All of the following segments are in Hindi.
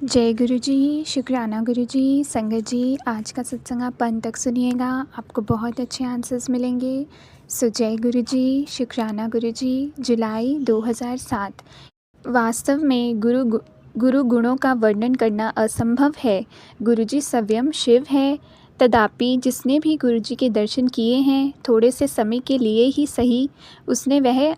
जय गुरु जी, शुक्राना गुरु जी। संगत जी, आज का सत्संग आप अंत तक सुनिएगा, आपको बहुत अच्छे आंसर्स मिलेंगे। सो जय गुरु जी, शुक्राना गुरु जी। जुलाई 2007। वास्तव में गुरु गुणों का वर्णन करना असंभव है। गुरु जी स्वयं शिव है। तथापि जिसने भी गुरु जी के दर्शन किए हैं, थोड़े से समय के लिए ही सही, उसने वह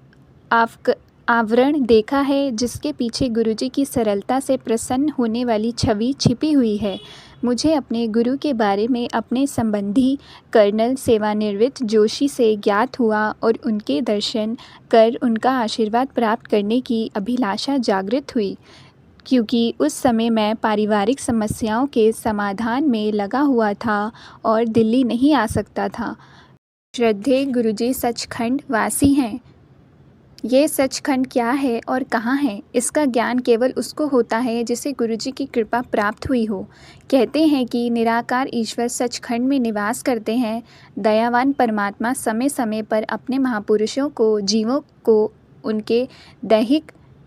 आवरण देखा है जिसके पीछे गुरुजी की सरलता से प्रसन्न होने वाली छवि छिपी हुई है। मुझे अपने गुरु के बारे में अपने संबंधी कर्नल सेवानिवृत्त जोशी से ज्ञात हुआ और उनके दर्शन कर उनका आशीर्वाद प्राप्त करने की अभिलाषा जागृत हुई, क्योंकि उस समय मैं पारिवारिक समस्याओं के समाधान में लगा हुआ था और दिल्ली नहीं आ सकता था। श्रद्धेय गुरुजी सचखंड वासी हैं। ये सचखंड क्या है और कहाँ है, इसका ज्ञान केवल उसको होता है जिसे गुरुजी की कृपा प्राप्त हुई हो। कहते हैं कि निराकार ईश्वर सचखंड में निवास करते हैं। दयावान परमात्मा समय समय पर अपने महापुरुषों को, जीवों को उनके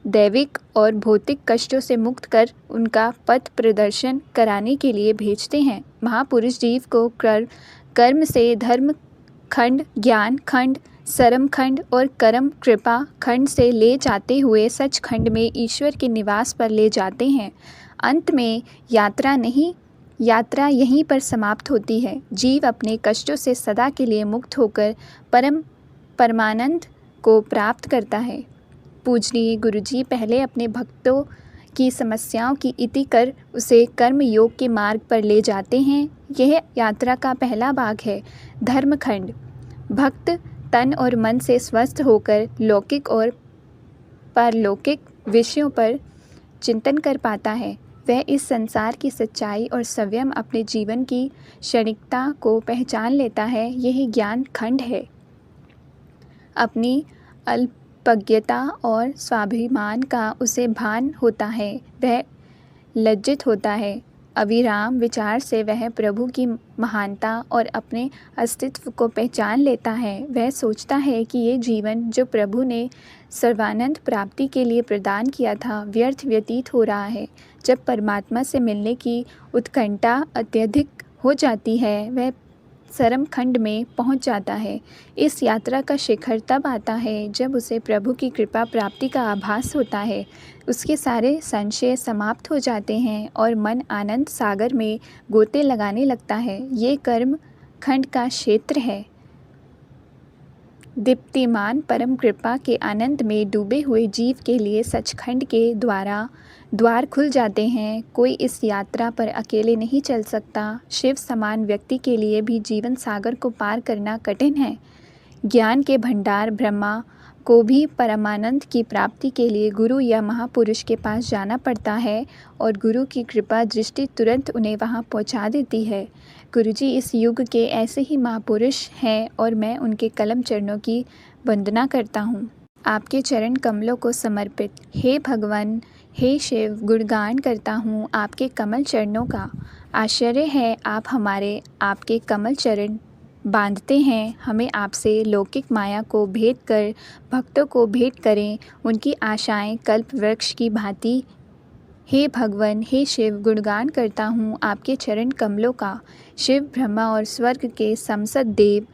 दैविक और भौतिक कष्टों से मुक्त कर उनका पथ प्रदर्शन कराने के लिए भेजते हैं। महापुरुष जीव को कर्म से धर्म खंड, ज्ञान खंड, सरम खंड और करम कृपा खंड से ले जाते हुए सचखंड में ईश्वर के निवास पर ले जाते हैं। अंत में यात्रा यहीं पर समाप्त होती है। जीव अपने कष्टों से सदा के लिए मुक्त होकर परमानंद को प्राप्त करता है। पूजनीय गुरुजी पहले अपने भक्तों की समस्याओं की इति कर उसे कर्म योग के मार्ग पर ले जाते हैं। यह यात्रा का पहला भाग है। धर्मखंड। भक्त तन और मन से स्वस्थ होकर लौकिक और पारलौकिक विषयों पर चिंतन कर पाता है। वह इस संसार की सच्चाई और स्वयं अपने जीवन की क्षणिकता को पहचान लेता है। यही ज्ञान खंड है। अपनी अल्पज्ञता और स्वाभिमान का उसे भान होता है। वह लज्जित होता है। अविराम विचार से वह प्रभु की महानता और अपने अस्तित्व को पहचान लेता है। वह सोचता है कि ये जीवन जो प्रभु ने सर्वानंद प्राप्ति के लिए प्रदान किया था, व्यर्थ व्यतीत हो रहा है। जब परमात्मा से मिलने की उत्कंठा अत्यधिक हो जाती है, वह सरम खंड में पहुंच जाता है। इस यात्रा का शिखर तब आता है जब उसे प्रभु की कृपा प्राप्ति का आभास होता है। उसके सारे संशय समाप्त हो जाते हैं और मन आनंद सागर में गोते लगाने लगता है। ये कर्म खंड का क्षेत्र है। दीप्तिमान परम कृपा के आनंद में डूबे हुए जीव के लिए सचखंड के द्वार खुल जाते हैं। कोई इस यात्रा पर अकेले नहीं चल सकता। शिव समान व्यक्ति के लिए भी जीवन सागर को पार करना कठिन है। ज्ञान के भंडार ब्रह्मा को भी परमानंद की प्राप्ति के लिए गुरु या महापुरुष के पास जाना पड़ता है और गुरु की कृपा दृष्टि तुरंत उन्हें वहां पहुंचा देती है। गुरुजी इस युग के ऐसे ही महापुरुष हैं और मैं उनके कलम चरणों की वंदना करता हूँ। आपके चरण कमलों को समर्पित। हे भगवान, हे शिव, गुणगान करता हूँ आपके कमल चरणों का। आश्चर्य है आपके कमल चरण बांधते हैं। हमें आपसे लौकिक माया को भेद कर भक्तों को भेंट करें। उनकी आशाएं कल्प वृक्ष की भांति। हे भगवान, हे शिव, गुणगान करता हूँ आपके चरण कमलों का। शिव, ब्रह्मा और स्वर्ग के संसद देव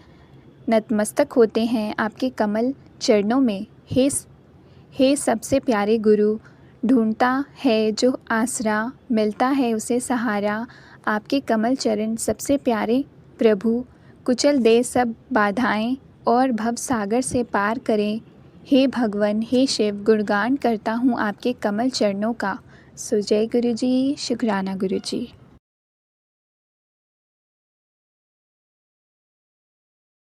नतमस्तक होते हैं आपके कमल चरणों में। हे सबसे प्यारे गुरु, ढूंढता है जो आसरा, मिलता है उसे सहारा। आपके कमल चरण सबसे प्यारे प्रभु, कुचल दे सब बाधाएं और भव सागर से पार करें। हे भगवान, हे शिव, गुणगान करता हूँ आपके कमल चरणों का। सो जय गुरु जी, शुक्राना गुरु जी।